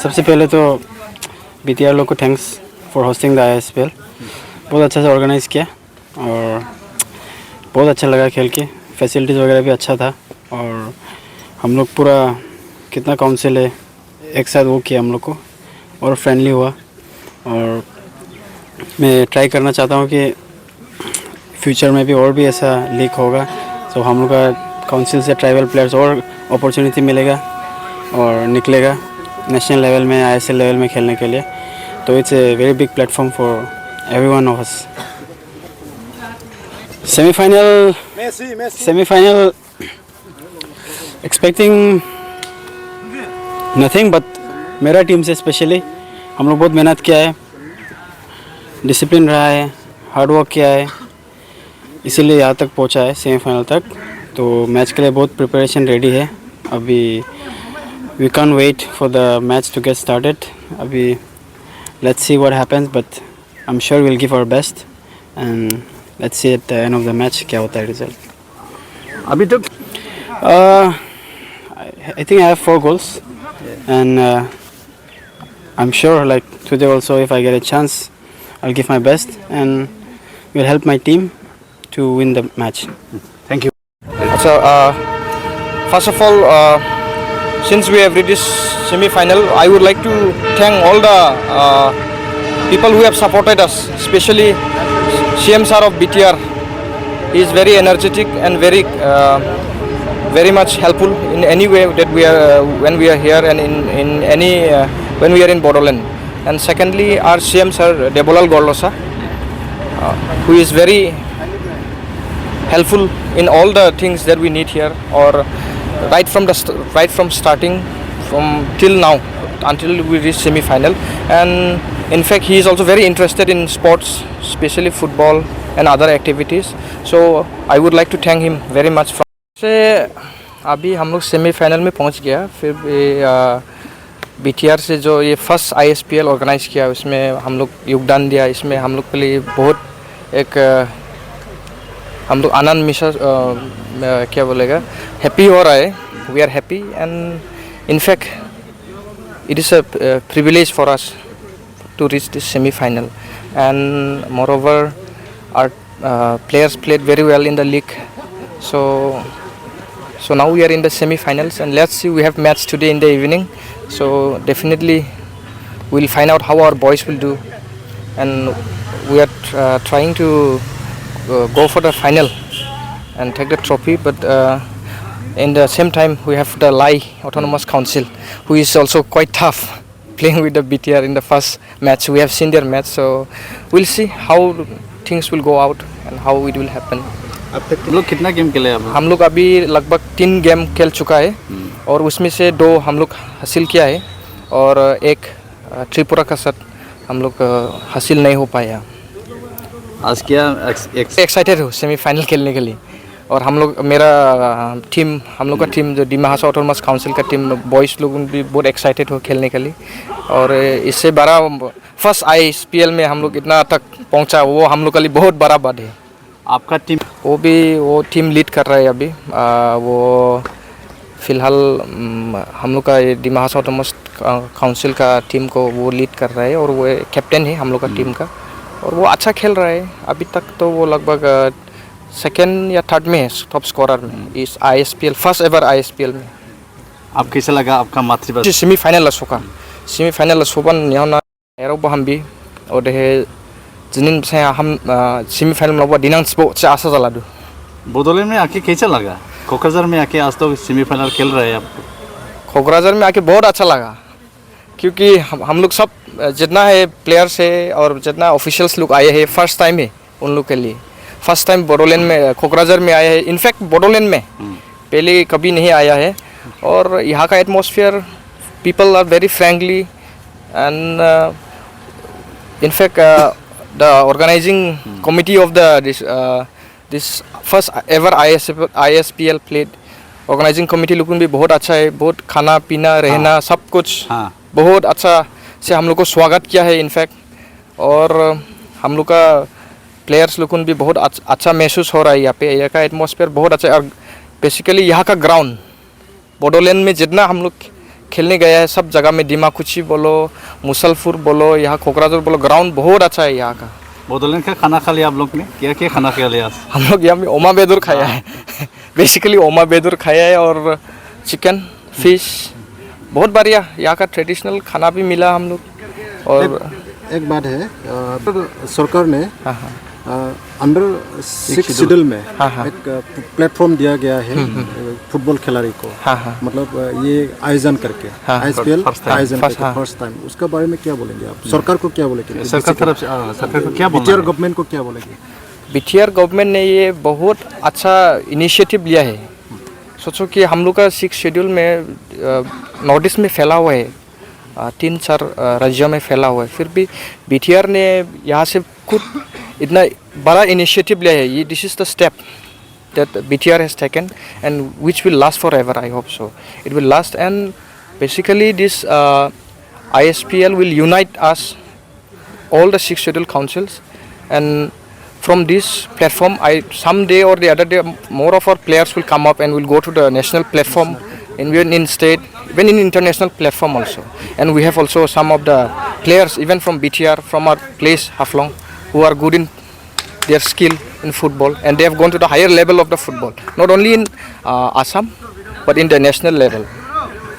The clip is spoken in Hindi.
सबसे पहले तो बीटीआर लोग को thanks for hosting the ISPL। बहुत अच्छा से ऑर्गेनाइज़ किया और बहुत अच्छा लगा खेल के। फैसिलिटीज़ वगैरह भी अच्छा था और हम लोग पूरा कितना काउंसिल है एक साथ वो किया हम लोग को और फ्रेंडली हुआ। और मैं ट्राई करना चाहता हूँ कि फ्यूचर में भी और भी ऐसा लीग होगा तो हम लोग का काउंसिल से ट्राइबल प्लेयर्स और अपॉर्चुनिटी मिलेगा और निकलेगा नेशनल लेवल में ISL लेवल में खेलने के लिए। तो it's a very big platform for everyone of us. Semifinal expecting nothing but मेरा टीम से स्पेशली हम लोग बहुत मेहनत किया है, डिसिप्लिन रहा है, हार्ड वर्क किया है, इसीलिए यहाँ तक पहुँचा है सेमीफाइनल तक। तो मैच के लिए बहुत प्रिपरेशन रेडी है अभी। We can wait for the match to get started. अभी let's see what happens but I am sure will give our best and let's see at the end of the match क्या होता है रिजल्ट। अभी तक I think I have 4 goals and I'm sure like today also if I get a chance I'll give my best and will help my team to win the match. Thank you. So first of all, since we have reached this semi-final, I would like to thank all the people who have supported us, especially CM sir of BTR. He is very energetic and very much helpful in any way that we are when we are here and in any when we are in Bodoland. And secondly, our CM sir Debolal Gorlosa, who is very helpful in all the things that we need here, or right from starting from till now until we reach semi-final. And in fact, he is also very interested in sports, especially football and other activities. So I would like to thank him very much. से अभी हम लोग सेमीफाइनल में पहुंच गया। फिर BTR से जो ये फर्स्ट ISPL ऑर्गेनाइज़ किया उसमें हम लोग योगदान दिया। इसमें हम लोग के लिए बहुत एक हम लोग आनंद मिशा क्या बोलेगा हैप्पी हो रहा है। We are happy and in fact it is a privilege for us to reach this semifinal and moreover our players played very well in the league. So now we are in the semi-finals and let's see, we have match today in the evening, so definitely we'll find out how our boys will do and we are trying to go for the final and take the trophy. But in the same time we have the Lai Autonomous Council who is also quite tough playing with the BTR in the first match. We have seen their match, so we'll see how things will go out and how it will happen. अब तक तुम लोग कितना गेम खेले? हम लोग अभी लगभग 3 गेम खेल चुका है और उसमें से 2 हम लोग हासिल किया है और एक त्रिपुरा का साथ हम लोग हासिल नहीं हो पाया। आज क्या एक्साइटेड हो सेमीफाइनल खेलने के लिए। और हम लोग मेरा टीम हम लोग का टीम जो डिमा हासा ऑटोनमस काउंसिल का टीम बॉयज़ लोग भी बहुत एक्साइटेड हो खेलने के लिए। और इससे बड़ा फर्स्ट ISPL में हम लोग इतना तक पहुंचा वो हम लोग के लिए बहुत बड़ा बात है। आपका टीम वो टीम लीड कर रहा है अभी। वो फ़िलहाल हम लोग का डिमा हासा ऑटोनमस काउंसिल का टीम को वो लीड कर रहा है और वो कैप्टन है हम लोग का टीम का और वो अच्छा खेल रहा है। अभी तक तो वो लगभग 2nd या 3rd में है टॉप स्कोरर में इस ISPL फर्स्ट एवर ISPL में। आप कैसा लगा आपका मातृभाषा? सेमीफाइनल सोबन यहाँ एरो हम भी और जिन से हम सेमीफाइनल में दिनांक से आशा चला दो। बोडोलैंड में आके कैसा लगा? कोकराझार में आके आज तो सेमीफाइनल खेल रहे हैं आप। कोकराझार में आके बहुत अच्छा लगा क्योंकि हम लोग सब जितना है प्लेयर्स है और जितना ऑफिशियल्स लोग आए हैं फर्स्ट टाइम है उन लोग के लिए। फर्स्ट टाइम बोडोलैंड में कोकराझार में आया है। इनफैक्ट बोडोलैंड में पहले कभी नहीं आया है और यहाँ का atmosphere people are very frankly and in fact the organizing committee of this first ever ISPL played organizing committee लोग भी बहुत अच्छा है। बहुत खाना पीना रहना सब कुछ बहुत अच्छा से हम लोग को स्वागत किया है इनफैक्ट। और हम लोग का प्लेयर्स लोग भी बहुत अच्छा महसूस हो रहा है यहाँ पे। यहाँ का एटमॉस्फेयर बहुत अच्छा है और बेसिकली यहाँ का ग्राउंड बोडोलैंड में जितना हम लोग खेलने गया है सब जगह में, दीमाकुची बोलो, मुसलपुर बोलो, यहाँ कोकराझार बोलो, ग्राउंड बहुत अच्छा है यहाँ का। बोडोलैंड का खाना खा लिया आप लोग ने? क्या क्या खाना खा लिया? हम लोग यहाँ में ओमा बेदुर खाया है बेसिकली ओमा बेदुर खाया है और चिकन फिश, बहुत बढ़िया यहाँ का ट्रेडिशनल खाना भी मिला हम लोग। और एक बात है, सरकार ने अंडर 6 शेड्यूल में एक प्लेटफॉर्म दिया गया है फुटबॉल खिलाड़ी को, मतलब ये आयोजन करके ISPL आयोजन करके फर्स्ट टाइम, उसका बारे में क्या बोलेंगे आप? सरकार को क्या बोलेंगे? सरकार तरफ से सरकार को क्या बोलना BTR है? गवर्नमेंट को क्या बोलेंगे? BTR गवर्नमेंट ने ये बहुत अच्छा इनिशिएटिव लिया है। सोचो कि हम लोग का 6 शेड्यूल में नॉर्थ ईस्ट में फैला हुआ है, 3-4 राज्यों में फैला हुआ है, फिर भी BTR ने यहाँ से खुद इतना बड़ा इनिशिएटिव लिया है। ये this is the step that BTR has taken and which will last for ever. I hope so it will last and basically this ISPL will unite us, all the 6 scheduled councils, and from this platform, someday or the other day, more of our players will come up and will go to the national platform, even in state, even in international platform also. And we have also some of the players, even from BTR, from our place Haflong, who are good in their skill in football, and they have gone to the higher level of the football, not only in Assam, but in the national level.